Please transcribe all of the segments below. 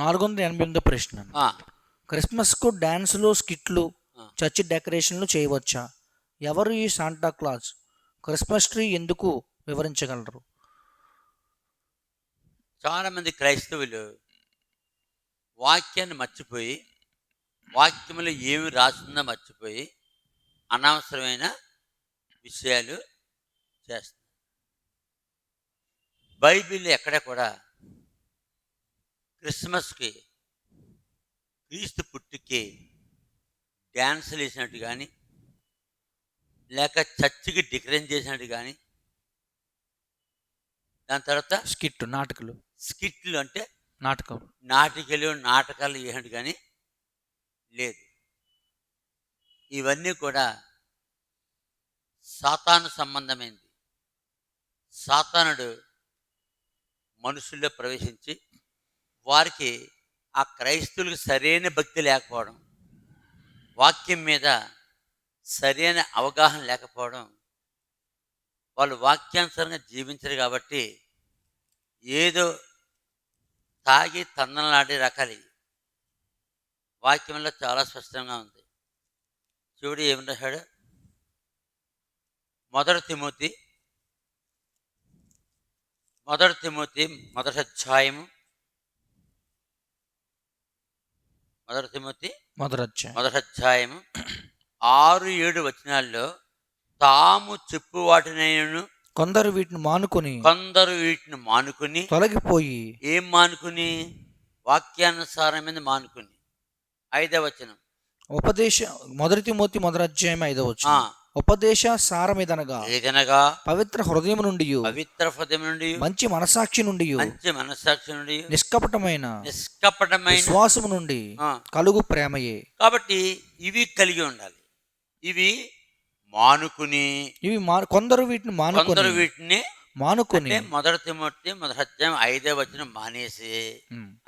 488 ప్రశ్న. ఆ, క్రిస్మస్కు డ్యాన్సులు, స్కిట్లు, ఆ. చర్చి డెకరేషన్లు చేయవచ్చా? ఎవరు ఈ శాంటా క్లాజ్? క్రిస్మస్ ట్రీ ఎందుకు వివరించగలరు? చాలామంది క్రైస్తవులు వాక్యాన్ని మర్చిపోయి, వాక్యంలో ఏమి రాస్తుందో మర్చిపోయి అనవసరమైన విషయాలు చేస్తారు. బైబిల్ ఎక్కడ కూడా క్రిస్మస్కి, క్రీస్తు పుట్టుకి డ్యాన్సులు వేసినట్టు కానీ, లేక చర్చికి డెకరేషన్ చేసినట్టు కానీ, దాని తర్వాత స్కిట్, నాటకాలు, స్కిట్లు అంటే నాటకం, నాటకాలు వేసినట్టు కానీ లేదు. ఇవన్నీ కూడా సాతాను సంబంధమైనది. సాతానుడు మనుషుల్లో ప్రవేశించి వారికి, ఆ క్రైస్తవులకు సరైన భక్తి లేకపోవడం, వాక్యం మీద సరైన అవగాహన లేకపోవడం, వాళ్ళు వాక్యానుసారంగా జీవించరు కాబట్టి ఏదో తాగి తందనలాడే రకాలు. వాక్యంలో చాలా స్పష్టంగా ఉంది. చూడు ఏమి రాశాడు. మొదటి తిమోతి మొదటి అధ్యాయము మొదటి అధ్యాయము 6-7 వచనాల్లో, తాము చెప్పు వాటినైనను కొందరు వీటిని మానుకుని తొలగిపోయి. ఏం మానుకుని? వాక్యానుసారమైన మానుకుని. 5వ వచనం, మొదటి తిమోతి మొదటి అధ్యాయం 5వ వచనం. ఉపదేశ సారమిదనగా పవిత్ర హృదయం నుండి మంచి మనసాక్షి నుండి నిష్కపటమైన విశ్వాసము నుండి కలుగు ప్రేమయే. కాబట్టి ఇవి కలిగి ఉండాలి. ఇవి మానుకుని, కొందరు వీటిని మానుకుని మొదటి తిమోతి మొదటి అధ్యాయం 5వ వచనం మానేసి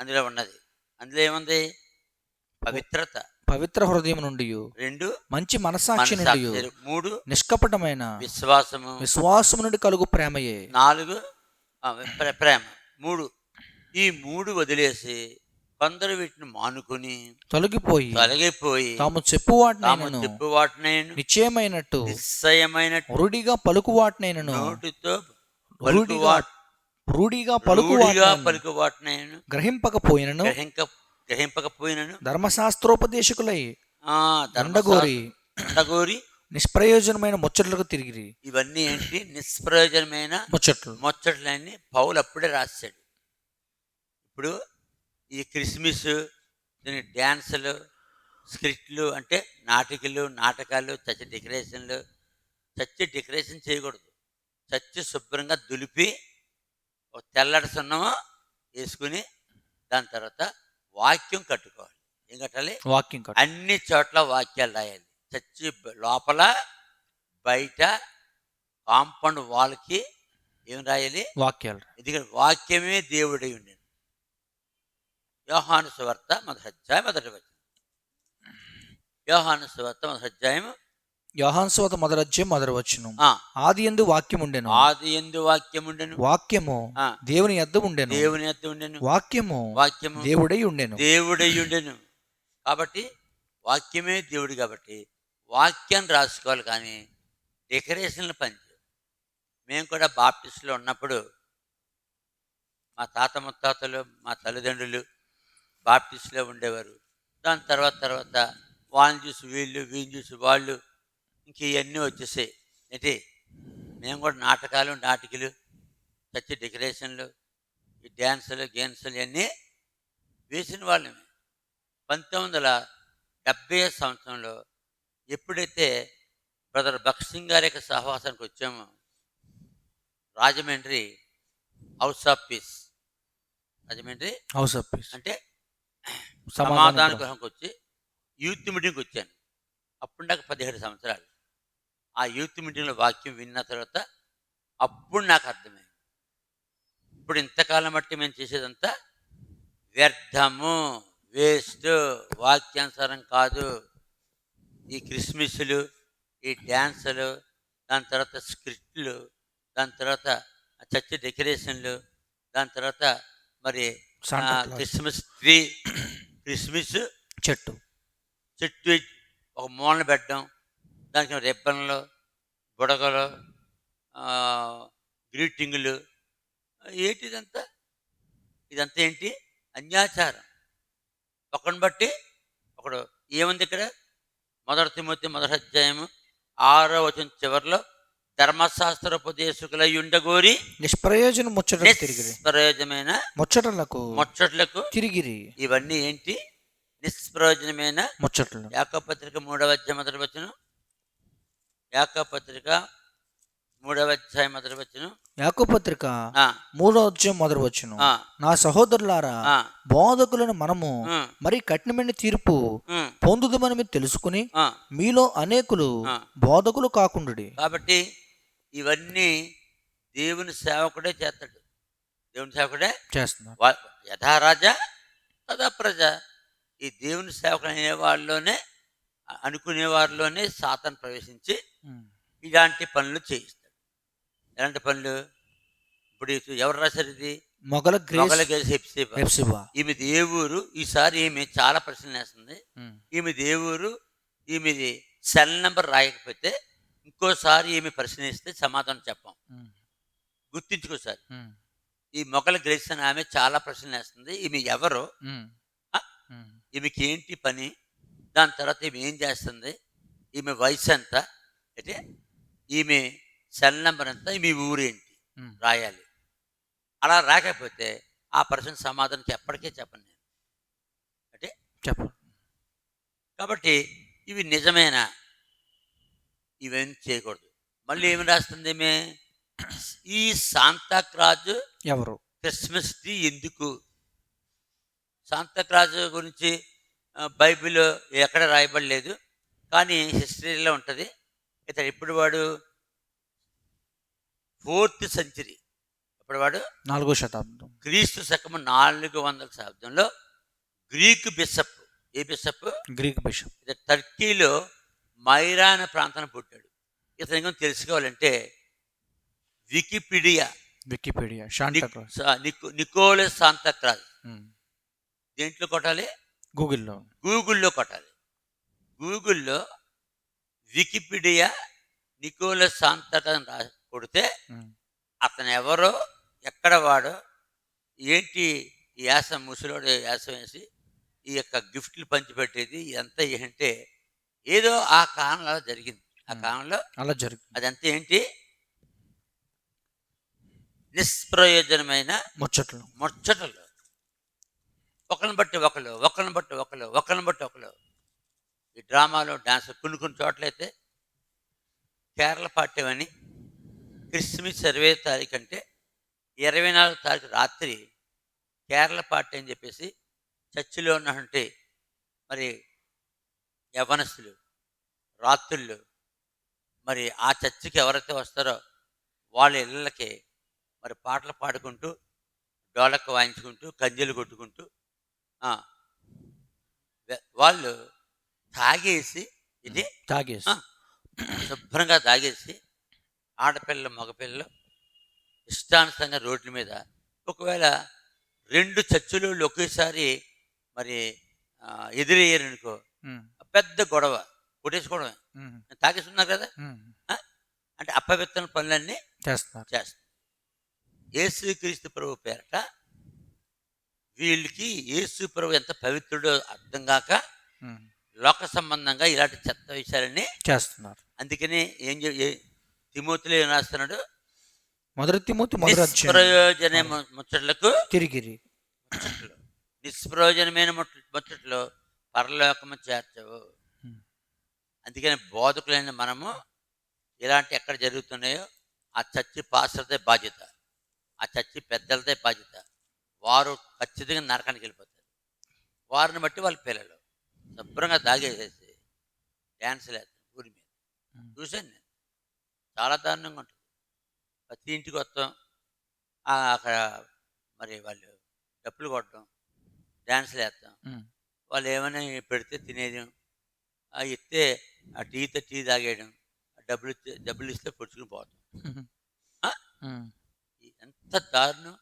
అందులో ఉన్నది. అందులో ఏముంది? పవిత్ర హృదయం నుండి 2 మంచి మనసాక్షి నుండి 3 నిష్కపటమైన విశ్వాసము నుండి కలుగు ప్రేమయే. 4 ప్రేమ. 3 ఈ 3 వదిలేసి కొందరు వీటిని మానుకుని తొలగిపోయి తాము చెప్పు వాటినైనను నిశ్చయమైనట్టు రూఢిగా పలుకు వాటినైనను నోటితో రూఢిగా పలుకు వాటినైనను గ్రహింపకపోయినను ధర్మశాస్త్రోపదేశకులై దండగోరి నిష్ప్రయోజనమైన ముచ్చట్లకు తిరిగిరి. ఇవన్నీ ఏంటి? నిష్ప్రయోజనమైన ముచ్చట్లన్నీ పౌలు అప్పుడే రాశాడు. ఇప్పుడు ఈ క్రిస్మస్, డ్యాన్సులు, స్క్రిప్ట్లు అంటే నాటకాలు, చర్చి డెకరేషన్ చేయకూడదు. చర్చి శుభ్రంగా దులిపి ఒక తెల్లటి సున్నము వేసుకుని దాని తర్వాత వాక్యం కట్టుకోవాలి. ఏం కట్టాలి? అన్ని చోట్ల వాక్యాలు రాయాలి. చర్చి లోపల, బయట, కాంపౌండ్ వాల్కి ఏం రాయాలి? వాక్యాలు. ఎందుకంటే వాక్యమే దేవుడై ఉండేది. యోహాను సువార్త మొదటి అధ్యాయం మొదటి వచనం. యోహాను సువార్త మొదటి అధ్యాయం మొదటి వచనం. ఆదియందు వాక్యం ఉండెను. వాక్యము దేవుని యొద్ద ఉండెను. వాక్యము దేవుడై ఉండెను. కాబట్టి వాక్యమే దేవుడు. కాబట్టి వాక్యాన్ని రాసుకోవాలి, కానీ డెకరేషన్లు పనిచేయవు. మేము కూడా బాప్టిస్ట్లో ఉన్నప్పుడు మా తాత ముత్తాతలు, మా తల్లిదండ్రులు బాప్టిస్ట్లో ఉండేవారు. దాని తర్వాత వాళ్ళని చూసి వీళ్ళని చూసి వాళ్ళు, ఇంక ఇవన్నీ వచ్చేసాయి. ఏంటి? మేము కూడా నాటకాలు, చర్చి డెకరేషన్లు, ఈ డ్యాన్సులు ఇవన్నీ వేసిన వాళ్ళమే. 1970 సంవత్సరంలో ఎప్పుడైతే బ్రదర్ భగత్ సింగ్ గారి యొక్క సహవాసానికి వచ్చామో, రాజమండ్రి హౌస్ ఆఫ్ పీస్ అంటే సమాధాన గృహంకి వచ్చి యూత్ మీటింగ్కి వచ్చాను. అప్పుడు నాకు 17 సంవత్సరాలు. ఆ యూత్ మీటింగ్లో వాక్యం విన్న తర్వాత అప్పుడు నాకు అర్థమైంది, ఇప్పుడు ఇంతకాలం బట్టి మేము చేసేదంతా వ్యర్థము, వేస్ట్, వాక్యానుసారం కాదు. ఈ క్రిస్మస్లు, ఈ డ్యాన్సులు, దాని తర్వాత స్క్రిప్ట్లు, దాని తర్వాత చర్చి డెకరేషన్లు, దాని తర్వాత మరి Santa Claus Christmas tree, Christmas చెట్టు. చెట్టు ఒక మూలన పెట్టడం, దానికి రిబ్బన్లు, బుడగలు, గ్రీటింగులు, ఏంటి ఇదంతా? ఇదంతా ఏంటి? అన్యాచారం. ఒకరిని బట్టి ఒకడు. ఏముంది ఇక్కడ? 1 తిమోతి 1:6 చివరిలో ధర్మశాస్త్రోపదేశకులై ఉండగోరి నిష్ప్రయోజన ముచ్చటలు తిరిగిరి. నిష్ప్రయోజనమైన ముచ్చట్లకు తిరిగిరి. ఇవన్నీ ఏంటి? నిష్ప్రయోజనమైన ముచ్చట్లు. యాకోబు పత్రిక 3:1. యాకోబు పత్రిక 3:1. యాకోబు పత్రిక 3:1. నా సహోదరులారా, బోధకులను మనము మరి కఠినమైన తీర్పు పొందుదమని మీరు తెలుసుకుని మీలో అనేకులు బోధకులు కాకుండుడి. కాబట్టి ఇవన్నీ దేవుని సేవకుడే చేస్తాడు. దేవుని సేవకుడే చేస్తున్నాడు. యథారాజా తదా ప్రజ. ఈ దేవుని సేవకుడు అనే వాళ్ళలోనే, అనుకునే వారిలోనే సాతాను ప్రవేశించి ఇలాంటి పనులు చేయిస్తాడు. ఎలాంటి పనులు? ఇప్పుడు ఎవరు రాశారు ఇది? మొగల హెప్సిబా. ఈమె దేవురు. ఈసారి ఈమె చాలా ప్రశ్నలు వేస్తుంది. ఈమె దేవురు, ఈమెది సెల్ నెంబర్ రాయకపోతే ఇంకోసారి ఈమె ప్రశ్నిస్తే సమాధానం చెప్పాం. గుర్తించుకోసారి. ఈ మొగల గ్రేస్ అని ఆమె చాలా ప్రశ్నలు వేస్తుంది. ఈమె ఎవరు? ఈమెకి ఏంటి పని? దాని తర్వాత ఈమె ఏం చేస్తుంది? ఈమె వయసు ఎంత? అంటే ఈమె సెల్ నెంబర్ ఎంత? ఈమె ఊరేంటి రాయాలి. అలా రాకపోతే ఆ ప్రశ్న సమాధానం ఎప్పటికే చెప్పను నేను. అంటే చెప్పను. కాబట్టి ఇవి నిజమేనా? ఇవేం చేయకూడదు. మళ్ళీ ఏమి రాస్తుంది ఈమె? ఈ శాంతాక్రాజు ఎవరు? క్రిస్మస్ ట్రీ ఎందుకు? శాంతాక్రాజు గురించి బైబిల్ ఎక్కడ రాయబడలేదు, కానీ హిస్టరీలో ఉంటుంది. ఇతడు ఇప్పుడు వాడు 4th century, ఇప్పుడు వాడు 4వ శతాబ్దం, క్రీస్తు శకము 400 శతాబ్దంలో గ్రీక్ బిషప్. ఏ బిషప్? Greek bishop. ఇతడు టర్కీలో మైరాన్ ప్రాంతాన్ని పుట్టాడు. ఇతను తెలుసుకోవాలంటే వికీపీడియా నికోలస్ శాంతాక్రాజ్ దేంట్లో కొట్టాలి? గూగుల్లో కొట్టాలి. గూగుల్లో వికీపీడియా నికోలస్ శాంతాక్రాజ్ కొడితే అతను ఎవరో, ఎక్కడ వాడో, ఏంటి యాసం, ముసలోడు యాసం వేసి ఈ యొక్క గిఫ్ట్లు పంచిపెట్టేది ఇదంతా ఏంటంటే ఏదో ఆ కాలంలో జరిగింది. ఆ కాలంలో అలా జరిగింది. అదంతా ఏంటి? నిష్ప్రయోజనమైన ముచ్చటలు. ఒకరిని బట్టి ఒకరు. ఈ డ్రామాలో డాన్స్ కొన్ని చోట్లయితే కేరళ పాట్యమని క్రిస్మస్ 20వ తారీఖు అంటే 24వ తారీఖు రాత్రి కేరళ పార్టీ అని చెప్పేసి చర్చిలో ఉన్నటువంటి మరి యవ్వనస్తులు రాత్రుళ్ళు మరి ఆ చర్చికి ఎవరైతే వస్తారో వాళ్ళ ఇళ్ళకి మరి పాటలు పాడుకుంటూ, డోలక్ వాయించుకుంటూ, కంజీలు కొట్టుకుంటూ వాళ్ళు తాగేసి శుభ్రంగా తాగేసి ఆడపిల్లలు మగపిల్లలు ఇష్టానుసారంగా రోడ్ల మీద, ఒకవేళ 2 చర్చిలు ఒకేసారి మరి ఎదురయ్యారనుకో పెద్ద గొడవ, కొట్టేసుకోవడమే. తాగేస్తున్నారు కదా, అంటే అపవిత్ర పనులన్నీ చేస్తారు. యేసుక్రీస్తు ప్రభు పేరట వీళ్ళకి యేసు ప్రభు ఎంత పవిత్రుడో అర్థం కాక లోక సంబంధంగా ఇలాంటి చెత్త విషయాలని చేస్తున్నారు. అందుకని తిమోతిలో ఏం రాస్తున్నాడు? 1 తిమోతి నిష్ప్రయోజన ముచ్చట్లకు తిరిగిరి. నిష్ప్రయోజనమైన ముచ్చట్లు పరలోకము చేర్చవు. అందుకని బోధకులైన మనము ఇలాంటి ఎక్కడ జరుగుతున్నాయో ఆ చర్చి పాస్టర్దే బాధ్యత, ఆ చర్చి పెద్దలదే బాధ్యత. వారు ఖచ్చితంగా నరకానికి వెళ్ళిపోతారు. వారిని బట్టి వాళ్ళ పిల్లలు శుభ్రంగా దాగేసేసి డ్యాన్సులు వేస్తారు ఊరి మీద. చూశాను నేను, చాలా దారుణంగా ఉంటుంది. ప్రతి ఇంటికి వస్తాం, అక్కడ మరి వాళ్ళు డప్పులు కొట్టడం, డ్యాన్సులు వేస్తాం. వాళ్ళు ఏమైనా పెడితే తినేయడం, ఇస్తే ఆ టీ తాగేయడం, డబ్బులు ఇస్తే పొడుచుకుని పోతాం. ఎంత దారుణం!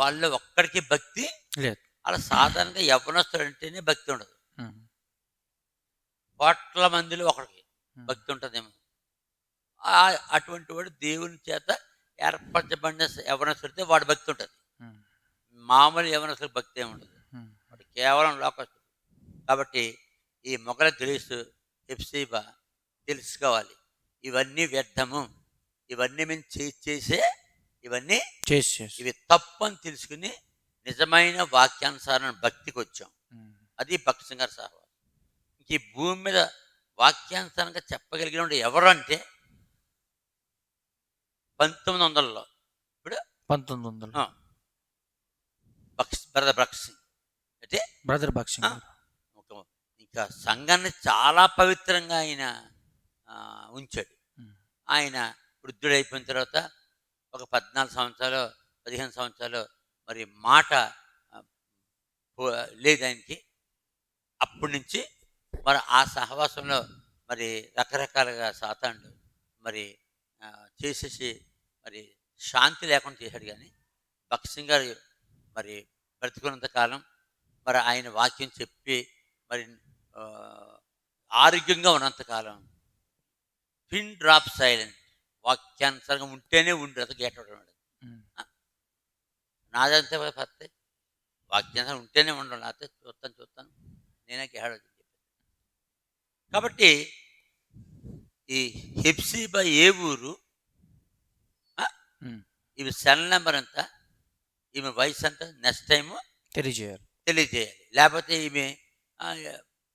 వాళ్ళు ఒక్కడికి భక్తి లేదు. అలా సాధారణంగా యవ్వనస్తుడు అంటేనే భక్తి ఉండదు. ఉమ్. కోట్ల మందిలో ఒకడికి ఉమ్. భక్తి ఉంటుందేమో. అటువంటి వాడు దేవుని చేత ఏర్పరచబడిన యవ్వనస్తుడితే వాడు భక్తి ఉంటుంది. ఉమ్. మామూలు యవ్వనస్తుడికి భక్తి ఏమి ఉండదు. ఉమ్. వాడు కేవలం లోకస్తుడు. కాబట్టి ఈ మొగల గ్రీసు హెప్సీబా తెలుసుకోవాలి, ఇవన్నీ వ్యర్థము, ఇవన్నీ మేము చేసే ఇవన్నీ ఇవి తప్పు అని తెలుసుకుని నిజమైన వాక్యానుసారమైన భక్తికి వచ్చాం. అది భక్తి సింగారు సహవాసం. ఈ భూమి మీద వాక్యానుసారంగా చెప్పగలిగిన వాడు ఎవరు అంటే 1900లో ఇప్పుడు 1900 బ్రదర్ భగత్ సింగ్ అంటే బ్రదర్ భగత్ సింగ్ ఇంకా సంఘాన్ని చాలా పవిత్రంగా ఆయన ఉంచాడు. ఆయన వృద్ధుడైపోయిన తర్వాత ఒక 14 సంవత్సరాలు 15 సంవత్సరాలు మరి మాట లేదు ఆయనకి. అప్పటి నుంచి మరి ఆ సహవాసంలో మరి రకరకాలుగా సాతానుడు మరి చేసేసి మరి శాంతి లేకుండా చేశాడు. కానీ భగత్ సింగ్ గారు మరి బ్రతికున్నంత కాలం మరి ఆయన వాక్యం చెప్పి మరి ఆరోగ్యంగా ఉన్నంతకాలం పిన్ డ్రాప్ సైలెంట్, వాక్యానుసారంగా ఉంటేనే ఉండి అది గేటవాడు. నాదంతే పత్తే వాక్యానుసారం ఉంటేనే ఉండవు, లేకపోతే చూస్తాను నేనే గేడాడు. కాబట్టి ఈ హెప్సీబా ఏ ఊరు, ఇవి సెల్ నెంబర్ ఎంత, ఈమె వయసు ఎంత నెక్స్ట్ టైము తెలియజేయాలి. లేకపోతే ఈమె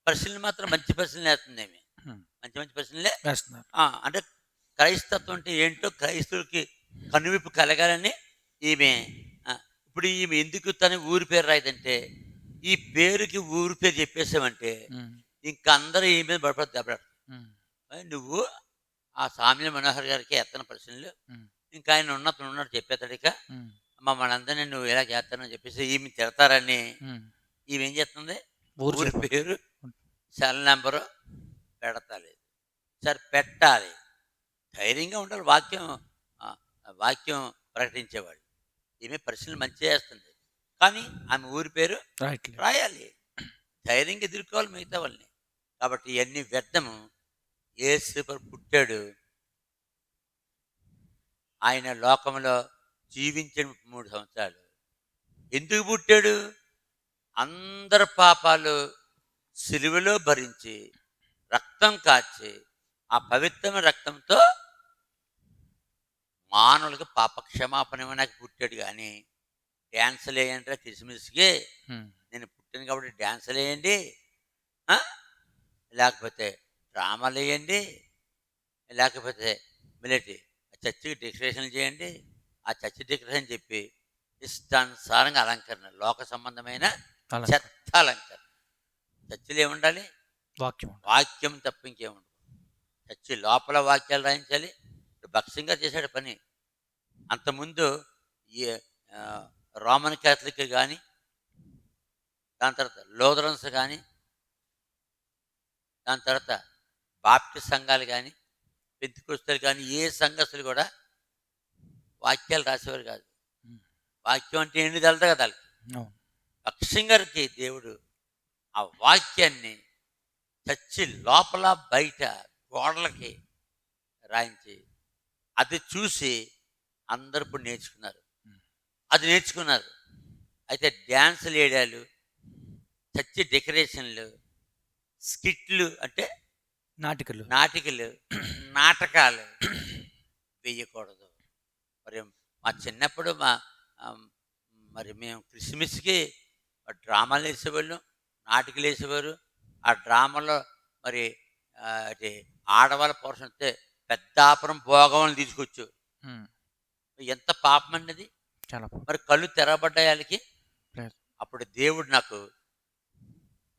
ప్రశ్నలు మాత్రం మంచి ప్రశ్నలు వేస్తుంది. ఏమి మంచి ప్రశ్నలే అంటే క్రైస్తత్వం అంటే ఏంటో క్రైస్తవులకి కనువిప్పు కలగాలని ఈమె. ఇప్పుడు ఈమె ఎందుకు తన ఊరి పేరు రాయదంటే, ఈ పేరుకి ఊరి పేరు చెప్పేసామంటే ఇంకా అందరూ ఈ మీద దెబ్బలాడు. నువ్వు ఆ సామ్య మనోహర్ గారికి ఎత్తన ప్రశ్నలు, ఇంకా ఆయన ఉన్నట్టు చెప్పేతాడు. ఇక మమ్మల్ని అందరినీ నువ్వు ఇలా చేస్తానని చెప్పేసి ఈమె తిడతారని ఈమె ఏం చేస్తుంది, ఊరి పేరు సెల్ నెంబరు పెడతలేదు. సరే పెట్టాలి, ధైర్యంగా ఉండాలి, వాక్యం ప్రకటించేవాడు. ఈమె ప్రశ్నలు మంచిగా చేస్తుంది, కానీ ఆమె ఊరి పేరు రాయాలి, ధైర్యంగా ఎదుర్కోవాలి మిగతా వాళ్ళని. కాబట్టి ఇవన్నీ వ్యర్థము. యేసు పుట్టాడు, ఆయన లోకంలో జీవించిన 3 సంవత్సరాలు. ఎందుకు పుట్టాడు? అందరి పాపాలు సిలువలో భరించి రక్తం కాచి ఆ పవిత్రమైన రక్తంతో మానవులకు పాప క్షమాపణ ఇవ్వడానికి పుట్టాడు. కానీ డ్యాన్సులు వేయండి క్రిస్మస్కి, నేను పుట్టాను కాబట్టి డ్యాన్సులు వేయండి, లేకపోతే డ్రామాలు వేయండి, లేకపోతే మిలిటరీ చర్చికి డెకరేషన్ చేయండి, ఆ చర్చి డెకరేషన్ చెప్పి ఇష్టానుసారంగా అలంకరణ, లోక సంబంధమైన చెత్త అలంకరణ. చర్చిలు ఏముండాలి? వాక్యం తప్ప ఇంకేముండదు. చర్చి లోపల వాక్యాలు రాయించాలి. భగత్ సింగ్ గారు చేశాడు పని. అంతకుముందు రోమన్ క్యాథలిక్ కానీ, దాని తర్వాత లూథరన్స్ కానీ, దాని తర్వాత బాప్టిస్ట్ సంఘాలు కానీ, పెంతెకోస్తలు కానీ, ఏ సంఘస్థులు కూడా వాక్యాలు రాసేవారు కాదు. వాక్యం అంటే ఏంటి తెలదు కదా వాళ్ళకి. భగత్ సింగ్ గారికి దేవుడు ఆ వాక్యాన్ని చర్చి లోపల బయట గోడలకి రాయించి అది చూసి అందరూ ఇప్పుడు నేర్చుకున్నారు. అయితే డ్యాన్సులు వేయడాలు, చర్చి డెకరేషన్లు, స్కిట్లు అంటే నాటకాలు వేయకూడదు. మరి మా చిన్నప్పుడు మరి మేము క్రిస్మస్కి డ్రామాలు వేసేవాళ్ళం, నాటికలు వేసేవారు. ఆ డ్రామాలో మరి ఆడవాళ్ళ పోర్షన్ వస్తే పెద్దాపురం భోగవాళ్ళని తీసుకొచ్చు. ఎంత పాపం అన్నది. మరి కళ్ళు తెరబడ్డాయి వాళ్ళకి. అప్పుడు దేవుడు నాకు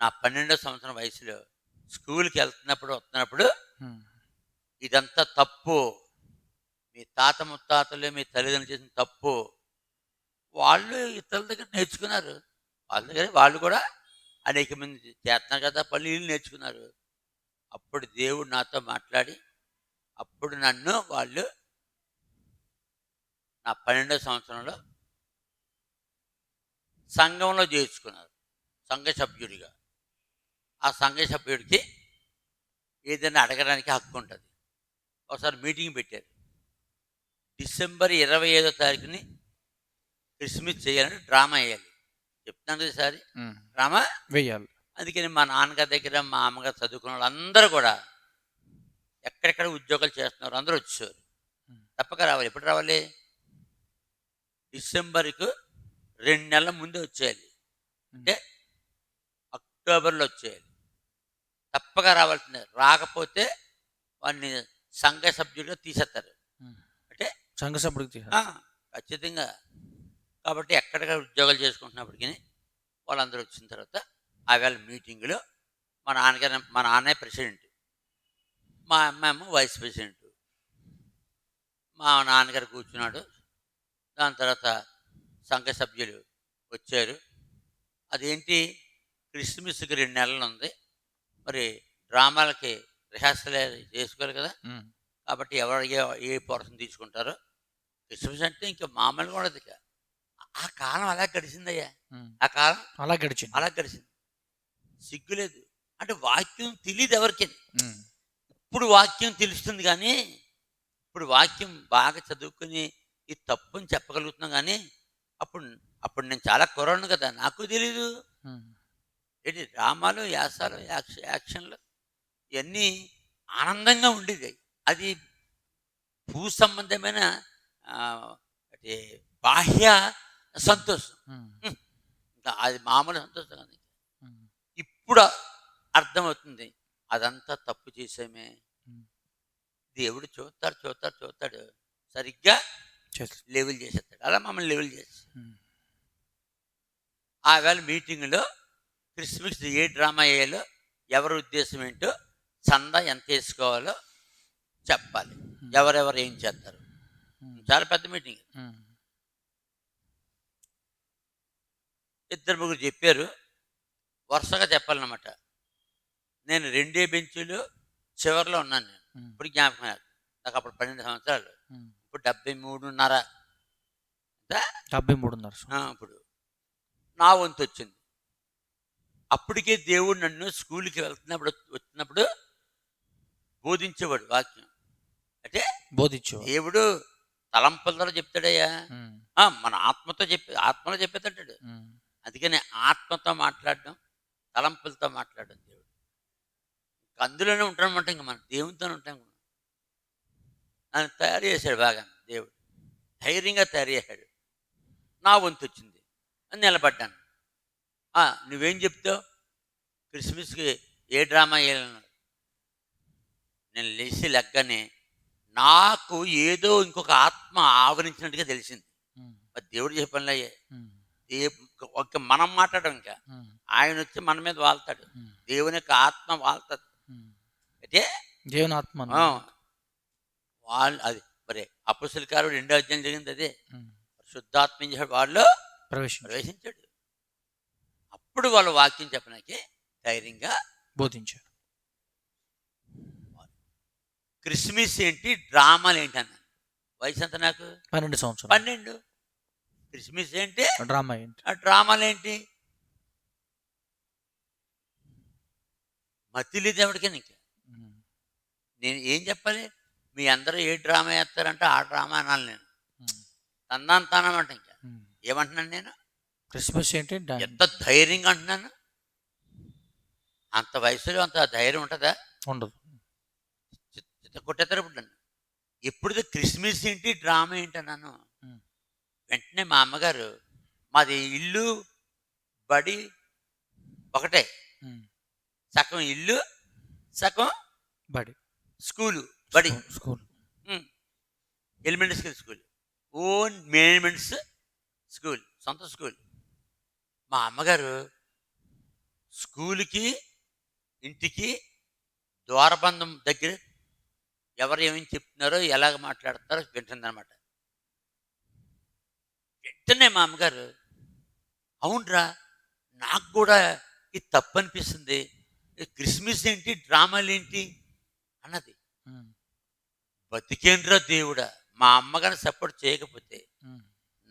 నా 12వ సంవత్సరం వయసులో స్కూల్కి వస్తున్నప్పుడు ఇదంతా తప్పు, మీ తాత ముత్తాతలు మీ తల్లిదండ్రులు చేసిన తప్పు. వాళ్ళు ఇతరుల దగ్గర నేర్చుకున్నారు, వాళ్ళ దగ్గర వాళ్ళు కూడా అనేక మంది చేస్తున్నారు కదా పళ్ళు వీళ్ళు నేర్చుకున్నారు. అప్పుడు దేవుడు నాతో మాట్లాడి అప్పుడు నన్ను వాళ్ళు నా 12వ సంవత్సరంలో సంఘంలో చేర్చుకున్నారు సంఘ సభ్యుడిగా. ఆ సంఘ సభ్యుడికి ఏదైనా అడగడానికి హక్కు ఉంటుంది. ఒకసారి మీటింగ్ పెట్టారు. డిసెంబర్ 25వ తారీఖుని క్రిస్మస్ చేయాలని డ్రామా వేయాలి. చెప్తున్నాను కదా సారి, డ్రామా వేయాలి. అందుకని మా నాన్నగారి దగ్గర మా అమ్మగారు చదువుకున్న వాళ్ళందరూ కూడా ఎక్కడెక్కడ ఉద్యోగాలు చేస్తున్నారు అందరూ వచ్చేవారు. తప్పక రావాలి. ఎప్పుడు రావాలి? డిసెంబర్కు 2 నెలల ముందే వచ్చేయాలి. అంటే అక్టోబర్లో వచ్చేయాలి. తప్పక రావాల్సిందే. రాకపోతే వాడిని సంఘ సభ్యుడిగా తీసేస్తారు. అంటే సంఘ సభ్యుడికి ఖచ్చితంగా. కాబట్టి ఎక్కడెక్కడ ఉద్యోగాలు చేసుకుంటున్నప్పటికీ వాళ్ళందరూ వచ్చిన తర్వాత ఆవేళ మీటింగులో మా నాన్నే ప్రెసిడెంట్, మా అమ్మేమో వైస్ ప్రెసిడెంట్. మా నాన్నగారు కూర్చున్నాడు. దాని తర్వాత సంఘ సభ్యులు వచ్చారు. అదేంటి, క్రిస్మస్కి 2 నెలలు ఉంది, మరి డ్రామాలకి రిహార్సల్ చేసుకోవాలి కదా, కాబట్టి ఎవరు ఏ పోర్షన్ తీసుకుంటారో. క్రిస్మస్ అంటే ఇంకా మామూలుగా ఉండదు. ఇక ఆ కాలం అలా గడిచిందయ్యా. ఆ కాలం అలా గడిచింది. సిగ్గులేదు. అంటే వాక్యం తెలియదు ఎవరికి. ఇప్పుడు వాక్యం తెలుస్తుంది, కానీ ఇప్పుడు వాక్యం బాగా చదువుకుని ఈ తప్పుని చెప్పగలుగుతున్నాం. కానీ అప్పుడు నేను చాలా కుర్రాడిని కదా, నాకు తెలీదు. ఏంటి డ్రామాలు, యాసాలు, యాక్షన్లు ఇవన్నీ ఆనందంగా ఉండేది. అది భూ సంబంధమైన బాహ్య సంతోషం. ఇంకా అది మామూలు సంతోషం కాదు. ఇప్పుడు అర్థమవుతుంది అదంతా తప్పు చేసామే. దేవుడు చూస్తాడు సరిగ్గా లెవెల్ చేసేస్తాడు. అలా మమ్మల్ని లెవెల్ చేసి ఆ వేళ మీటింగ్లో క్రిస్మస్ ఏ డ్రామా వేయాలో, ఎవరి ఉద్దేశం ఏంటో, చందా ఎంత వేసుకోవాలో చెప్పాలి, ఎవరెవరు ఏం చేస్తారు. చాలా పెద్ద మీటింగ్. 2-3 చెప్పారు. వరుసగా చెప్పాలన్నమాట. నేను 2 బెంచులు చివరిలో ఉన్నాను. నేను ఇప్పుడు జ్ఞాపకం నాకు అప్పుడు 12 సంవత్సరాలు. ఇప్పుడు 73.5. ఇప్పుడు నా వంతు వచ్చింది. అప్పటికే దేవుడు నన్ను స్కూల్కి వచ్చినప్పుడు బోధించేవాడు వాక్యం. అంటే దేవుడు తలంపుల ద్వారా చెప్తాడయ్యా. మన ఆత్మలో చెప్పేదంటాడు. అందుకని ఆత్మతో మాట్లాడడం, తలంపులతో మాట్లాడడం దేవుడు. అందులోనే ఉంటానమాట. ఇంక మనం దేవునితోనే ఉంటాం. నన్ను తయారు చేశాడు బాగా దేవుడు, ధైర్యంగా తయారు చేశాడు. నా వంతు వచ్చింది అని నిలబడ్డాను. నువ్వేం చెప్తావు, క్రిస్మస్కి ఏ డ్రామా వేయాలన్నాడు. నేను లేచి లెగ్గనే నాకు ఏదో ఇంకొక ఆత్మ ఆవరించినట్టుగా తెలిసింది. మరి దేవుడు చెప్పండి అయ్యే, ఒక మనం మాట్లాడడం, ఇంకా ఆయన వచ్చి మన మీద వాళ్తాడు. దేవుని యొక్క ఆత్మ వాళ్తుంది. అయితే దేవుని ఆత్మ వాళ్ళు అది మరి అపొస్తలుల కార్యం 2వ అధ్యాయం జరిగింది. అదే శుద్ధాత్మ వాళ్ళు ప్రవేశించాడు. అప్పుడు వాళ్ళు వాక్యం చెప్పడానికి ధైర్యంగా బోధించారు. క్రిస్మస్ ఏంటి, డ్రామాలు ఏంటి అన్నాను. వయసు ఎంత నాకు? 12 సంవత్సరాలు. 12. క్రిస్మస్ ఏంటి, డ్రామా ఏంటి, ఆ డ్రామాలు ఏంటి? మతి లేదు ఎవరికైనా. ఇంకా నేను ఏం చెప్పాలి? మీ అందరూ ఏ డ్రామా వేస్తారంటే ఆ డ్రామా అనాలి. నేను తందాంతానమాట. ఇంకా ఏమంటున్నాను నేను? క్రిస్మస్ ఏంటి, ఎంత ధైర్యంగా అంటున్నాను. అంత వయసులో అంత ధైర్యం ఉంటుందా? ఉండదు. కొట్టేస్తారు. ఇప్పుడు ఎప్పుడు క్రిస్మస్ ఏంటి, డ్రామా ఏంటి అన్నాను. వెంటనే మా అమ్మగారు, మాది ఇల్లు బడి ఒకటే, సగం ఇల్లు సగం బడి, స్కూలు. బడి school, elementary school, own managements school, సొంత స్కూల్. మా అమ్మగారు స్కూల్కి ఇంటికి ద్వారబంధం దగ్గర ఎవరు ఏమేమి చెప్తున్నారో, ఎలాగ మాట్లాడుతున్నారో వింటుందన్నమాట. వెంటనే మా అమ్మగారు, అవునరా, నాకు కూడా ఇది తప్పు అనిపిస్తుంది, క్రిస్మస్ ఏంటి, డ్రామాలు ఏంటి అన్నది. బతికేంద్రా దేవుడా, మా అమ్మగారిని సపోర్ట్ చేయకపోతే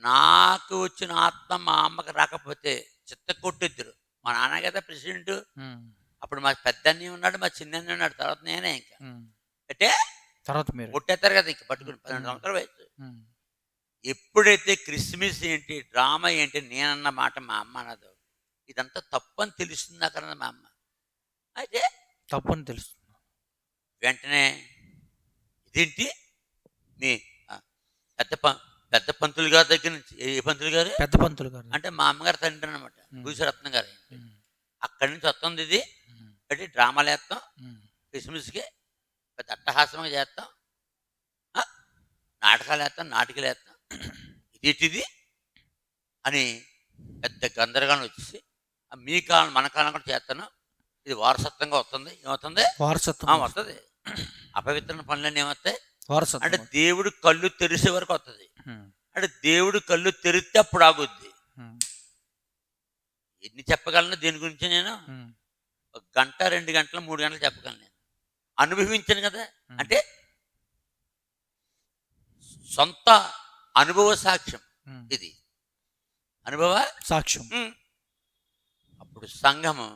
నాకు వచ్చిన ఆత్మ మా అమ్మకి రాకపోతే చిత్త కొట్టిద్దరు. మా నాన్న కదా ప్రెసిడెంట్. అప్పుడు మా పెద్దన్ని ఉన్నాడు, మా చిన్న ఉన్నాడు, తర్వాత నేనే. ఇంకా అంటే తర్వాత మీరు కొట్టేస్తారు కదా ఇంక పట్టుకుని. 12 సంవత్సరాల వయసు. ఎప్పుడైతే క్రిస్మస్ ఏంటి, డ్రామా ఏంటి, నేనన్న మాట మా అమ్మ అన్నదో, ఇదంతా తప్పని తెలుస్తుంది నాకు అన్నది మా అమ్మ. అయితే తప్పని తెలుస్తుంది. వెంటనే ఇదేంటి మీ పెద్ద పంతులు గారి దగ్గర నుంచి, ఏ పంతులు గారు? పెద్ద పంతులు గారు అంటే మా అమ్మగారు తండ్రి అనమాట, భూసరత్నం గారు. అక్కడి నుంచి వస్తుంది ఇది. అంటే డ్రామాలు వేస్తాం, క్రిస్మస్కి పెద్ద అట్టహాసంగా చేస్తాం, నాటకాలు వేస్తాం, ఇదేంటిది అని పెద్ద గందరగానం వచ్చేసి, మీ కాలం మన కాలం కూడా చేస్తాను, ఇది వారసత్వంగా వస్తుంది. ఏమవుతుంది? వారసత్వం వస్తుంది. అపవిత్రమైన పనులన్నీ ఏమవుతాయి? వారసత్వం. అంటే దేవుడు కళ్ళు తెరిసే వరకు వస్తుంది. అంటే దేవుడు కళ్ళు తెరిస్తే అప్పుడు ఆగుద్ది. ఎన్ని చెప్పగలను దీని గురించి నేను? 1 గంట, 2 గంటలు, 3 గంటలు చెప్పగలను. నేను అనుభవించాను కదా. అంటే సొంత అనుభవ సాక్ష్యం ఇది. అనుభవ సాక్ష్యం. అప్పుడు సంఘము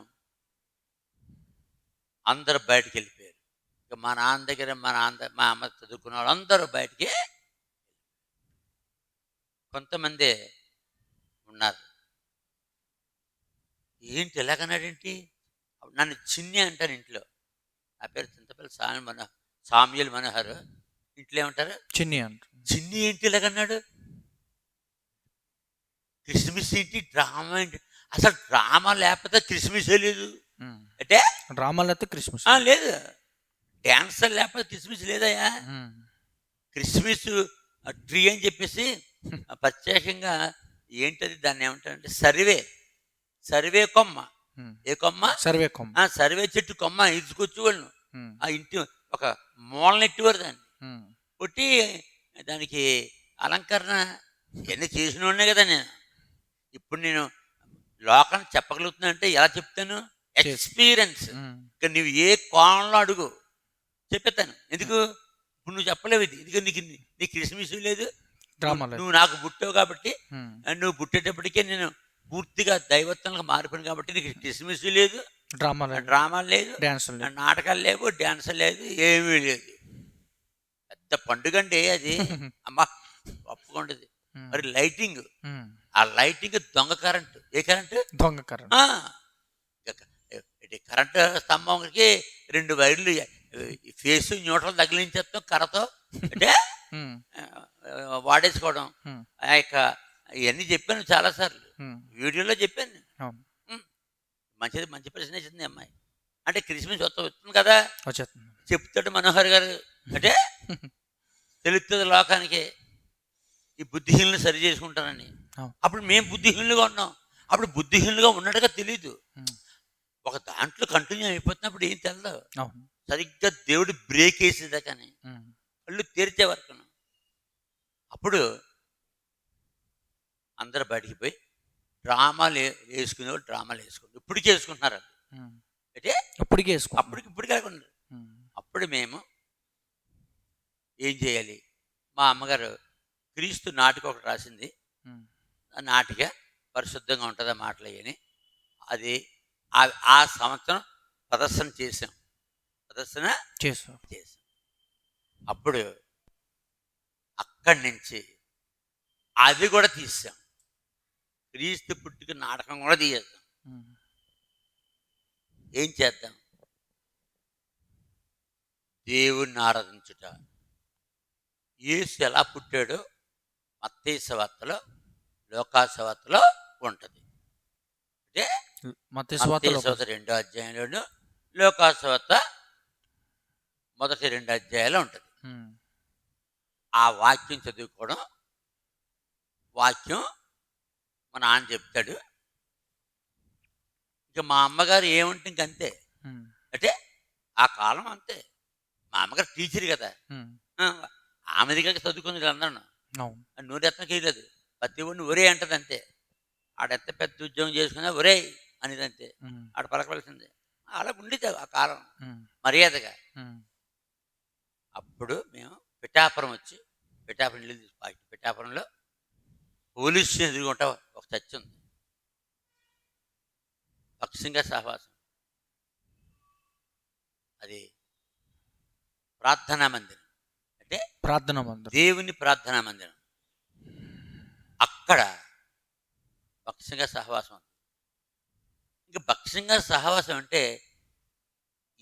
అందరూ బయటికి వెళ్ళిపోయారు. ఇక మా నాన్న దగ్గర మా అమ్మ చదువుకున్న వాళ్ళు అందరూ బయటికి. కొంతమంది ఉన్నారు, ఏంటి ఎలాగన్నాడేంటి, నన్ను చిన్ని అంటారు ఇంట్లో. నా పేరు చింతపల్లి సామ్యుల్ మనోహర్. ఇంట్లో ఏమంటారు? చిన్ని అంటారు. చిన్ని ఏంటి ఇలాగన్నాడు? క్రిస్మస్ ఏంటి, డ్రామా ఏంటి? అసలు డ్రామా లేకపోతే క్రిస్మసే లేదు. అంటే డ్రామా లేకపోతే క్రిస్మస్ లేదు, డ్యాన్స్ లేకపోతే క్రిస్మస్ లేదయ్యా. క్రిస్మస్ ట్రీ అని చెప్పేసి ప్రత్యేకంగా ఏంటది, దాన్ని ఏమంటారంటే సర్వే కొమ్మ. ఏ కొమ్మ? సర్వే కొమ్మ. సర్వే చెట్టు కొమ్మ ఇసుకొచ్చి వాళ్ళు ఆ ఇంటి ఒక మూలన ఎట్టివారు దాన్ని కొట్టి, దానికి అలంకరణ ఇవన్నీ చేసిన వాడినే కదా నేను. ఇప్పుడు నేను లోకాన్ని చెప్పగలుగుతున్నా అంటే ఎలా చెప్తాను? ఎక్స్పీరియన్స్. ఇక నువ్వు ఏ కోణంలో అడుగు చెప్పేస్తాను. ఎందుకు ఇప్పుడు నువ్వు చెప్పలేవు ఇది. ఎందుకు నీకు క్రిస్మస్ లేదు, నువ్వు నాకు పుట్టావు కాబట్టి. నువ్వు పుట్టేటప్పటికే నేను పూర్తిగా దైవత్వంగా మారిపోయాను కాబట్టి నీకు క్రిస్మస్ లేదు, డ్రామాలు లేదు, నాటకాలు లేవు, డ్యాన్స్ లేదు, ఏమీ లేదు. పెద్ద పండుగ అండి అది. అమ్మా ఒప్పుకుంటుంది. మరి లైటింగ్, ఆ లైటింగ్ దొంగ కరెంటు. ఏ కరెంటు? దొంగ కరెంట్. కరెంటు స్తంభంకి 2 వైర్లు ఫేస్ న్యూట్రల్ తగిలించేస్తాం కర్రతో. అంటే వాడేసుకోవడం. ఆ యొక్క ఇవన్నీ చెప్పాను చాలాసార్లు, వీడియోలో చెప్పాను. మంచి ప్రశ్న ఇచ్చింది అమ్మాయి. అంటే క్రిస్మస్ వస్తుంది కదా, చెప్తాడు మనోహర్ గారు. అంటే తెలుస్తుంది లోకానికి ఈ బుద్ధిహీనులు సరి చేసుకుంటానని. అప్పుడు మేము బుద్ధిహీనులుగా ఉన్నాం. అప్పుడు బుద్ధిహీనులుగా ఉన్నట్టుగా తెలీదు. ఒక దాంట్లో కంటిన్యూ అయిపోతున్నప్పుడు ఏం తెలదు. సరిగ్గా దేవుడు బ్రేక్ వేసేదా కానీ కళ్ళు తెరిచే వరకు. అప్పుడు అందరు బయటికి పోయి డ్రామాలు వేసుకునేవాళ్ళు డ్రామాలు వేసుకుంటారు. ఇప్పటికీ వేసుకుంటున్నారు. అంటే ఇప్పటికి కాకుండా అప్పుడు మేము ఏం చేయాలి? మా అమ్మగారు క్రీస్తు నాటిక ఒకటి రాసింది. ఆ నాటిక పరిశుద్ధంగా ఉంటుంది, ఆ మాటలు అని. అది ఆ సంవత్సరం ప్రదర్శన చేసాం. అప్పుడు అక్కడి నుంచి అది కూడా తీసాం. క్రీస్తు పుట్టుక నాటకం కూడా తీసేద్దాం. ఏం చేద్దాం? దేవుణ్ణి ఆరాధించుట. యేసు ఎలా పుట్టాడో మత్తయి సువార్తలో, లూకా సువార్తలో ఉంటుంది. అంటే మత్తయి సువార్త 2వ అధ్యాయంలోను, లూకా సువార్త మొదటి 2 అధ్యాయాలు ఉంటుంది. ఆ వాక్యం చదువుకోవడం, వాక్యం మా నాన్న చెప్తాడు. ఇక మా అమ్మగారు ఏముంటే ఇంకంతే. అంటే ఆ కాలం అంతే. మా అమ్మగారు టీచర్ కదా, ఆమె దగ్గర చదువుకుంది అందరూ. నూరెత్తనకి వెళ్ళదు, ప్రతి ఒడిని ఒరే అంటది అంతే. ఆడెంత పెద్ద ఉద్యోగం చేసుకున్నా ఒరే అనేది అంతే. ఆడ పలకవలసిందే. అలా ఉండేది ఆ కాలం మర్యాదగా. అప్పుడు మేము పిఠాపురం వచ్చి, పిఠాపురం ఇల్లు పిఠాపురంలో పోలీస్ స్టేషన్ ఎదురుగుంటా ఒక చర్చ్ ఉంది, భక్సింగ సహవాసం. అది ప్రార్థనా మందిరం, అంటే ప్రార్థనా మందిరం, దేవుని ప్రార్థనా మందిరం. అక్కడ భక్సింగ సహవాసం. ఇంకా భక్సింగ సహవాసం అంటే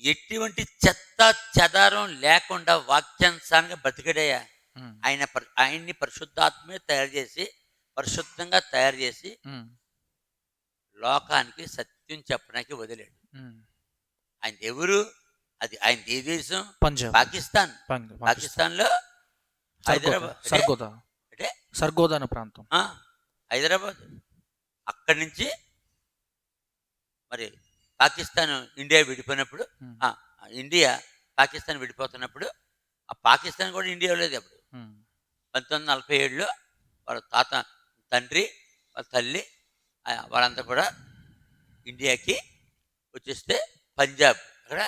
ఎటువంటి చెత్త చెదారం లేకుండా వాక్యానుసారంగా బ్రతికడయ్యా. ఆయన్ని పరిశుద్ధాత్మే తయారు చేసి, పరిశుద్ధంగా తయారు చేసి లోకానికి సత్యం చెప్పడానికి వదిలేడు. ఆయన ఎవరు? అది ఆయన ఏ దేశం? పంజాబ్, పాకిస్తాన్. పాకిస్తాన్లో హైదరాబాద్, అంటే సర్గోదా అనే ప్రాంతం, హైదరాబాద్. అక్కడి నుంచి మరి పాకిస్తాన్ ఇండియా విడిపోయినప్పుడు, ఇండియా పాకిస్తాన్ విడిపోతున్నప్పుడు, ఆ పాకిస్తాన్ కూడా ఇండియా లేదు అప్పుడు. 1947లో వాళ్ళ తండ్రి వాళ్ళ తల్లి వాళ్ళంతా కూడా ఇండియాకి వచ్చేస్తే పంజాబ్, అక్కడ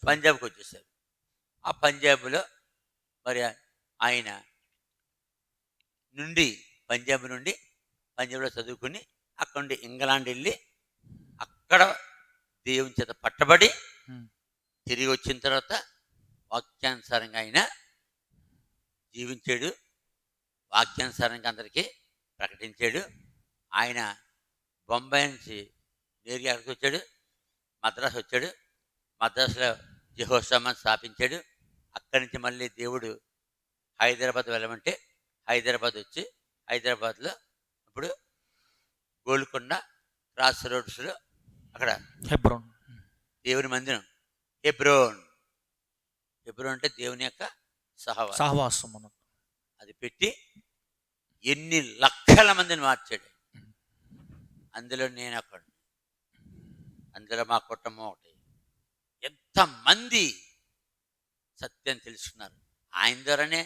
పంజాబ్కి వచ్చేసారు. ఆ పంజాబ్లో మరి ఆయన పంజాబ్లో చదువుకుని అక్కడ నుండి ఇంగ్లాండ్ వెళ్ళి అక్కడ దేవుని చేత పట్టబడి తిరిగి వచ్చిన తర్వాత వాక్యానుసారంగా ఆయన జీవించాడు, వాక్యానుసారంగా అందరికీ ప్రకటించాడు. ఆయన బొంబాయి నుంచి నేరుగా అక్కడికి వచ్చాడు, మద్రాసు వచ్చాడు. మద్రాసులో యెహోషామని స్థాపించాడు. అక్కడి నుంచి మళ్ళీ దేవుడు హైదరాబాద్ వెళ్ళమంటే హైదరాబాద్ వచ్చి, హైదరాబాద్లో ఇప్పుడు గోల్కొండ క్రాస్ రోడ్స్లో అక్కడ హెబ్రోన్ దేవుని మందిరం, హెబ్రోన్ అంటే దేవుని యొక్క సహవాసం, అది పెట్టి ఎన్ని లక్షల మందిని మార్చాడు. అందులో నేను అక్కడ, అందులో మా కుటుంబం ఒకటి. ఎంతమంది సత్యం తెలుసుకున్నారు ఆయన ద్వారానే.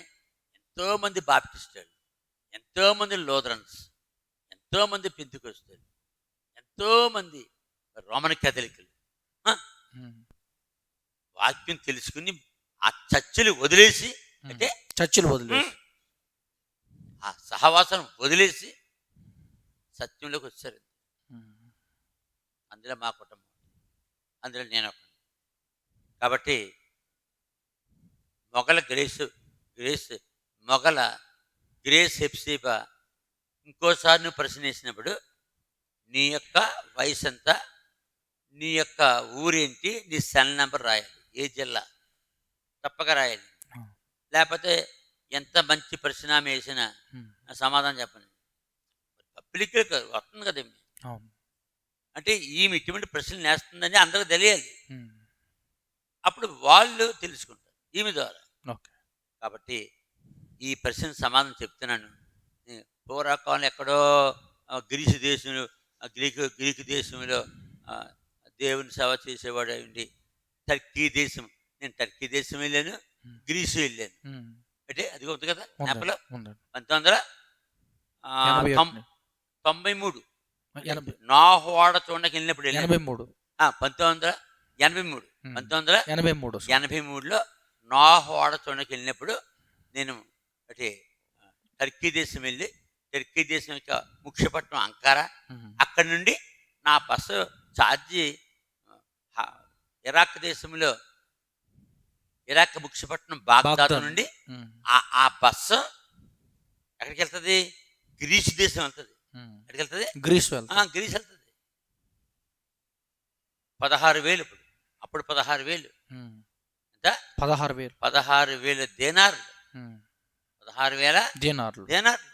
ఎంతోమంది బాప్టిస్టులు, ఎంతోమంది లూథరన్స్, ఎంతోమంది పెంతెకొస్తేలు, ఎంతోమంది రోమన్ కేథలికులు వాక్యం తెలుసుకుని ఆ చర్చలు వదిలేసి, అంటే ఆ సహవాసం వదిలేసి సత్యంలోకి వచ్చారు. అందులో మా కుటుంబం, అందులో నేను ఒక. కాబట్టి మొగల గ్రేస్ హెప్సిబా ఇంకోసారి నువ్వు ప్రశ్న వేసినప్పుడు నీ యొక్క వయసు ఎంత, నీ యొక్క ఊరేంటి, నీ సెల్ నెంబర్ రాయాలి, ఏ జిల్లా తప్పక రాయాలి. లేకపోతే ఎంత మంచి ప్రశ్న వేసినా సమాధానం చెప్పండి. పబ్లిక్ వస్తుంది కదా, అంటే ఈమె ఇటువంటి ప్రశ్నలు వేస్తుందని అందరూ తెలియాలి. అప్పుడు వాళ్ళు తెలుసుకుంటారు ఈమె ద్వారా. కాబట్టి ఈ ప్రశ్న సమాధానం చెప్తున్నాను. పూర్వకాలం ఎక్కడో గ్రీసు దేశంలో, గ్రీకు దేశంలో దేవుని సేవ చేసేవాడు ఉండి, టర్కీ దేశం, నేను టర్కీ దేశం వెళ్ళాను, గ్రీసు వెళ్ళాను. అంటే అది ఉంది కదా మ్యాప్లో. 1993 నాహోవాడ చూడడానికి వెళ్ళినప్పుడు 1983లో నాహోవాడ చూడడానికి వెళ్ళినప్పుడు నేను అంటే టర్కీ దేశం వెళ్ళి, టర్కీ దేశం యొక్క ముఖ్యపట్నం అంకారా, అక్కడి నుండి నా బస్సు ఛార్జీ ఇరాక్ దేశంలో, ఇరాక్ ముఖ్యపట్నం బాగ్దాద్ నుండి ఆ బస్సు ఎక్కడికి వెళ్తుంది? గ్రీసు దేశం వెళ్తుంది. ఎక్కడికి వెళ్తుంది? గ్రీస్ వెళ్తుంది. 16,000 అప్పుడు 16,000 ఎంత? 16,000 దేనార్లు. 16,000 దేనార్లు.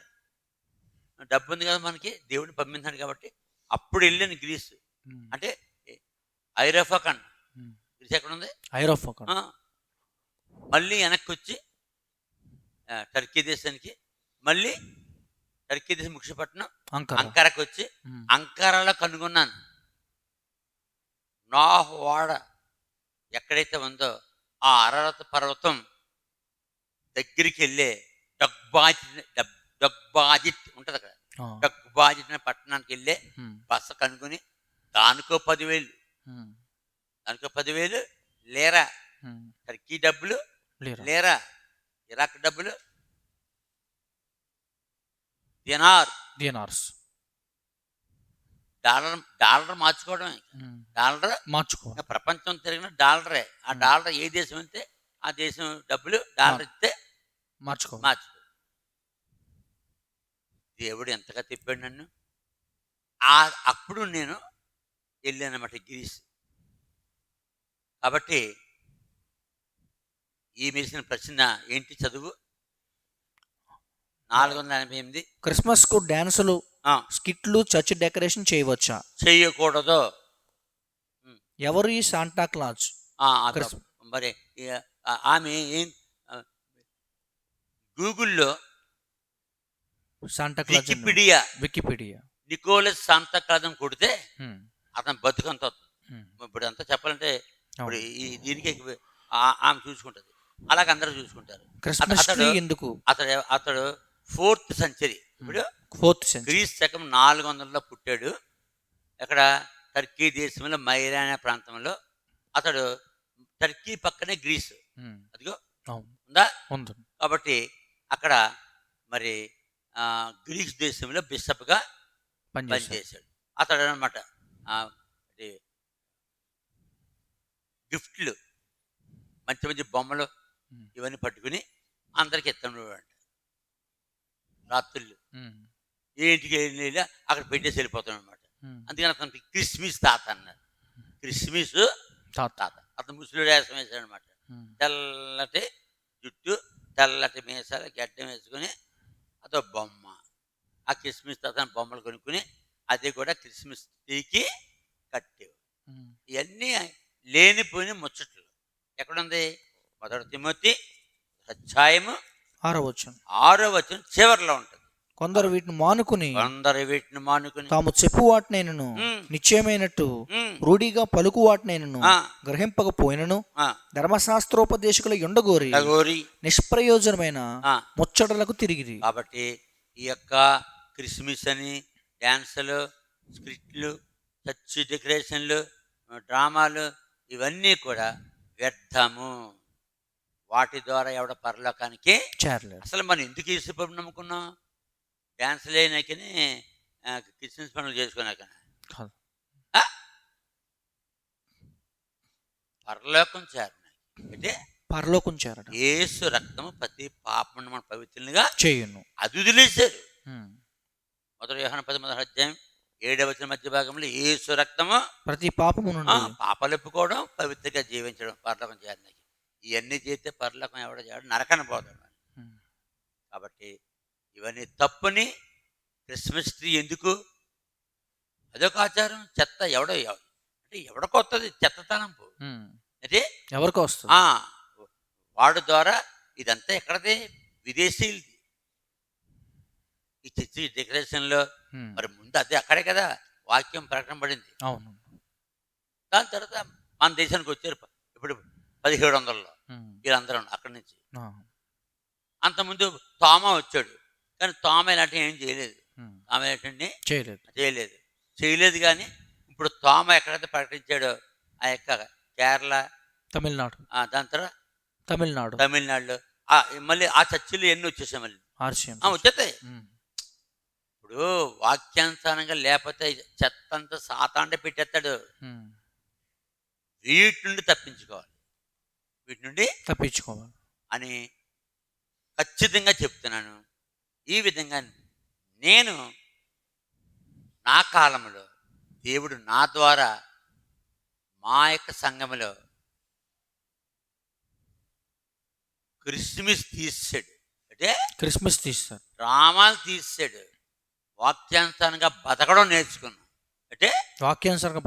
డబ్బు ఉంది కదా మనకి, దేవుడిని పంపించాడు కాబట్టి. అప్పుడు వెళ్ళాను గ్రీసు. అంటే ఐరోపా ఖండం. గ్రీస్ ఎక్కడ ఉంది? ఐరోపా. మళ్ళీ వెనక్కి వచ్చి టర్కీ దేశానికి, మళ్ళీ టర్కీ దేశం ముఖ్యపట్నం అంకారాకి వచ్చి, అంకారాలో కనుగొన్నాను నాహోవాడ ఎక్కడైతే ఉందో ఆ అరరత పర్వతం దగ్గరికి వెళ్ళే డగ్బాజిట్ ఉంటుంది అక్కడ. డగ్బాజిట్ అనే పట్టణానికి వెళ్ళే బస్సు కనుగొని దానికో 10,000 లేరా టర్కీ డబ్బులు, లేరా ఇరాక్ డబ్బులు, దీనార్స్. డాలర్ మార్చుకోవడమే. డాలర్ మార్చుకో. ప్రపంచం తిరిగిన డాలరే. ఆ డాలర్ ఏ దేశం అయితే ఆ దేశం డబ్బులు డాలర్ ఇస్తే మార్చుకో. దేవుడు ఎంతగా తిప్పాడు నన్ను. అప్పుడు నేను వెళ్ళానమాట గ్రీస్. కాబట్టి ఈ మెరిసిన ప్రశ్న ఏంటి? చదువు. 488. క్రిస్మస్ కు డాన్సులు, స్కిట్లు, చర్చ్ డెకరేషన్ చేయవచ్చా? చేయకూడదు. ఎవరు ఈ శాంటా క్లాజ్? మరి ఆమె గూగుల్లో Santa Claus Wikipedia Nicholas Santa Claus అని కొడితే అతను బతుకంత. ఇప్పుడు అంతా చెప్పాలంటే ఇప్పుడు దీనికి ఆమె చూసుకుంటుంది. అలాగే అందరూ చూసుకుంటారు. అతడు 4th century. ఇప్పుడు 4th century గ్రీస్ శకం 400లో పుట్టాడు. ఎక్కడ? టర్కీ దేశంలో మైరానా ప్రాంతంలో. అతడు టర్కీ పక్కనే గ్రీస్. అదిగో ఉందా? కాబట్టి అక్కడ మరి గ్రీస్ దేశంలో బిషప్గా పనిచేశాడు. అతడు అనమాట గిఫ్ట్లు, మంచి మంచి బొమ్మలు ఇవన్నీ పట్టుకుని అందరికి ఎత్తడు. రాత్రులు ఏ ఇంటికి వెళ్ళి అక్కడ పెట్టేసి వెళ్ళిపోతాడు అనమాట. అందుకని అతనికి క్రిస్మస్ తాత అన్నారు. క్రిస్మస్ తాత. అతను ముసలిడు వేషం వేశాడు అనమాట. తెల్లటి జుట్టు, తెల్లటి మీసాలు, గడ్డం వేసుకుని అదో బొమ్మ. ఆ క్రిస్మస్ తాత బొమ్మలు కొనుక్కుని అది కూడా క్రిస్మస్ ట్రీకి కట్టేవు. ఇవన్నీ లేనిపోయిన ముచ్చట్లు. ఎక్కడుంది? 1 తిమోతి అధ్యాయము 6వ వచనం చివరిలో ఉంటుంది. కొందరు వీటిని మానుకుని తాము చెప్పు వాటినైనను నిశ్చయమైనట్టు రూఢిగా పలుకు వాటినైనను గ్రహింపకపోయినను ధర్మశాస్త్రోపదేశకుల ఎండగోరి నిష్ప్రయోజనమైన ముచ్చటలకు తిరిగిరి. కాబట్టి ఈ యొక్క క్రిస్మస్ అని డ్యాన్సులు, స్క్రిప్ట్లు, చర్చ్ డెకరేషన్లు, డ్రామాలు ఇవన్నీ కూడా వ్యర్థము. వాటి ద్వారా ఎవడ పరలోకానికి చేరలేదు. అసలు మనం ఎందుకు యేసుప్రభుని నమ్ముకున్నాం? డ్యాన్సులు అయినాకని క్రిస్మస్ పనులు చేసుకున్నాక పరలోకం చేరినాయి. అంటే పరలోకం చేరడం. యేసు రక్తము ప్రతి పాపమును మన పవిత్రునిగా చేయును. అది వదిలేశారు. 1 యోహాను 10వ అధ్యాయం 7వ వచనం మధ్య భాగంలో యేసు రక్తము ప్రతి పాపము నుండి పాపాలు ఒప్పుకోవడం, పవిత్రంగా జీవించడం, పరలోకం చేరినాయి. ఇవన్నీ చేస్తే పరలోకం ఎవడ చేయడం? నరకన పోతాడు. కాబట్టి ఇవన్నీ తప్పుని. క్రిస్మస్ ట్రీ ఎందుకు? అదొక ఆచారం. చెత్త అంటే ఎవడికి వస్తుంది? చెత్తతనంపు అంటే ఎవరికి వస్తుంది? వాడు ద్వారా ఇదంతా ఎక్కడది? విదేశీయులది. ఈ చర్చి డెకరేషన్లో మరి ముందు అదే అక్కడే కదా వాక్యం ప్రకటన పడింది. అవును. దాని తర్వాత మన దేశానికి వచ్చారు ఇప్పుడు 1700లో వీళ్ళందరూ అక్కడి నుంచి. అంతకుముందు తోమా వచ్చాడు, కానీ తోమ ఇలాంటివి ఏం చేయలేదు. తోమ ఏంటండి చేయలేదు. కానీ ఇప్పుడు తోమ ఎక్కడైతే ప్రకటించాడో ఆ యొక్క కేరళ, తమిళనాడు, దాని తర్వాత తమిళనాడులో మళ్ళీ ఆ చర్చిలు ఎన్ని వచ్చేసాయి, మళ్ళీ వచ్చేస్తాయి. ఇప్పుడు వాక్యానుసారంగా లేకపోతే చెత్తంతా సాతాండే పెట్టేస్తాడు. వీటి నుండి తప్పించుకోవాలి అని ఖచ్చితంగా చెప్తున్నాను. ఈ విధంగా నేను నా కాలంలో దేవుడు నా ద్వారా మా యొక్క సంఘములో క్రిస్మస్ తీసాడు. అంటే డ్రామాలు తీసాడు. వాక్యానుసారంగా బతకడం నేర్చుకున్నాను. అంటే వాక్యానుసారంగా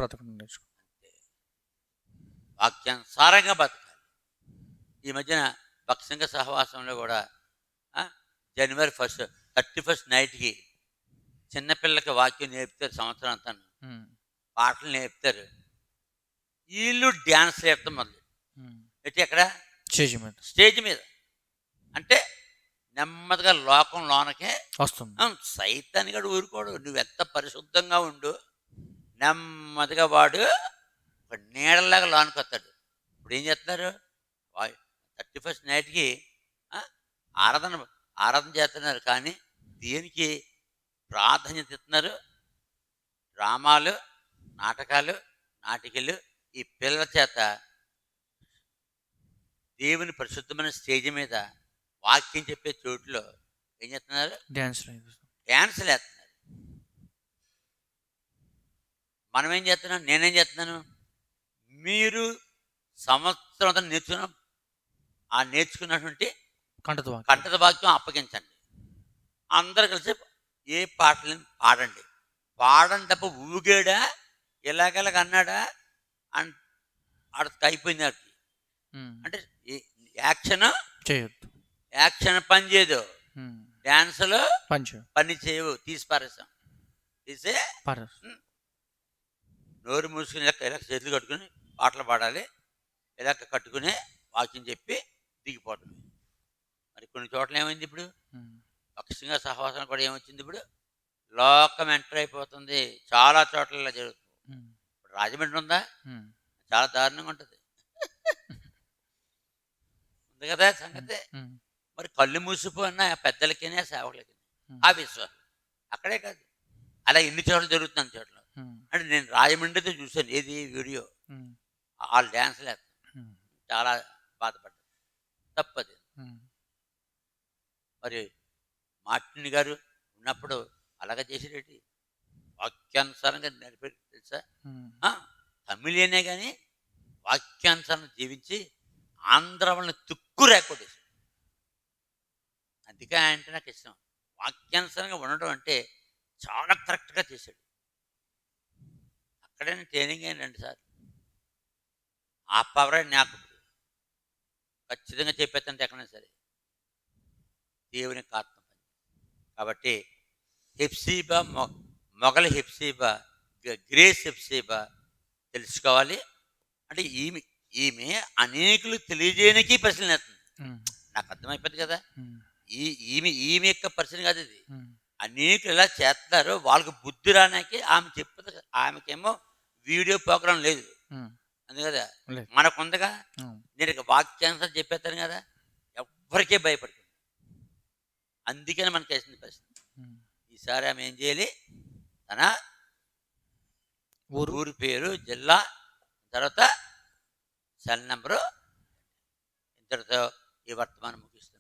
బతకాలి. ఈ మధ్యన భక్తంగా సహవాసంలో కూడా జనవరి 31 నైట్కి చిన్నపిల్లకి వాక్యం నేర్పుతారు. సంవత్సరం అంతా పాటలు నేర్పుతారు. వీళ్ళు డ్యాన్స్ నేర్పుతాం మొదలు పెట్టి ఎక్కడ? స్టేజ్ మీద. అంటే నెమ్మదిగా లోకం లోనకే వస్తుంది. సైతాన్ని కూడా ఊరుకోడు. నువ్వెంత పరిశుద్ధంగా ఉండు, నెమ్మదిగా వాడు ఒక నీడలాగా లోనికి వస్తాడు. ఇప్పుడు ఏం చేస్తున్నారు? 31 నైట్కి ఆరాధన చేస్తున్నారు, కానీ దేనికి? ప్రాధాన్యత ఇస్తున్నారు. డ్రామాలు, నాటకాలు, నాటికలు ఈ పిల్లల చేత దేవుని పరిశుద్ధమైన స్టేజ్ మీద వాక్యం చెప్పే చోటులో ఏం చేస్తున్నారు? డ్యాన్సులు వేస్తున్నారు. మనం ఏం చేస్తున్నాం? నేనేం చేస్తున్నాను? మీరు సంవత్సరం అంతా నేర్చుకున్నటువంటి కంఠత వాక్యం అప్పగించండి. అందరు కలిసి ఏ పాటలను పాడండి. పాడండి తప్ప ఊగాడా ఇలాగలాగ అన్నాడా అక్కడికి అయిపోయింది. అంటే యాక్షన్ చేయొద్దు, యాక్షన్ పని చేయదు, డ్యాన్సులు పని చేయవు, తీసి పారేసాం. తీసే నోరు మూసుకుని ఇలా చేతులు కట్టుకుని పాటలు పాడాలి, ఇలా కట్టుకుని వాక్యం చెప్పి దిగిపోవటం. మరి కొన్ని చోట్ల ఏమైంది ఇప్పుడు? పక్షంగా సహవాసం కూడా ఏమొచ్చింది? ఇప్పుడు లోకం ఎంటర్ అయిపోతుంది. చాలా చోట్ల ఇలా జరుగుతుంది. ఇప్పుడు రాజమండ్రి ఉందా? చాలా దారుణంగా ఉంటుంది. ఉంది కదా సంగతి. మరి కళ్ళు మూసిపోయినా పెద్దలకినే సేవకులకి ఆ విశ్వాసం అక్కడే కాదు, అలా ఎన్ని చోట్ల జరుగుతుంది చోట్ల. అంటే నేను రాజమండ్రితో చూశాను. ఏది వీడియో, వాళ్ళు డ్యాన్స్లు వేస్తాను. చాలా బాధపడ్డాను. తప్పది. మరి మార్టిన్ గారు ఉన్నప్పుడు అలాగే చేసేటి వాక్యానుసారంగా నడిపేది తెలుసా? తమిళనే కానీ వాక్యానుసారం జీవించి ఆంధ్ర వాళ్ళని తుక్కు రేకొట్టేశాడు. అందుకే అంటే నాకు ఇష్టం. వాక్యానుసారంగా ఉండడం అంటే చాలా కరెక్ట్గా చేశాడు. అక్కడే నేను ట్రైనింగ్ అయ్యాను 2 సార్లు. ఆ పవరే నాకు ఖచ్చితంగా చెప్పేస్తానంటే ఎక్కడైనా సరే దేవుని ఆత్మ పని. కాబట్టి హెప్సీబా మొగలి హెప్సీబా, గ్రేస్ హెప్సీబా తెలుసుకోవాలి. అంటే ఈమె అనేకులు తెలియజేయడానికి పరిశీలన వేస్తుంది. నాకు అర్థమైపోద్ది కదా. ఈమె యొక్క పరిశీలన కాదు ఇది. అనేకులు ఎలా చేస్తున్నారు వాళ్ళకి బుద్ధి రానికి ఆమె చెప్తుంది. ఆమెకేమో వీడియో ప్రోగ్రాం లేదు, అందు కదా. మనకుందగా నేను ఇక వాక్యాన్సర్ చెప్పేస్తాను కదా, ఎవ్వరికే భయపడుతుంది. అందుకని మనకు వేసింది ప్రశ్న. ఈసారి ఆమె ఏం చేయాలి? తన ఊరు పేరు, జిల్లా, తర్వాత సెల్ నెంబరు, ఇంతటితో ఈ వర్తమానం ముగిస్తుంది.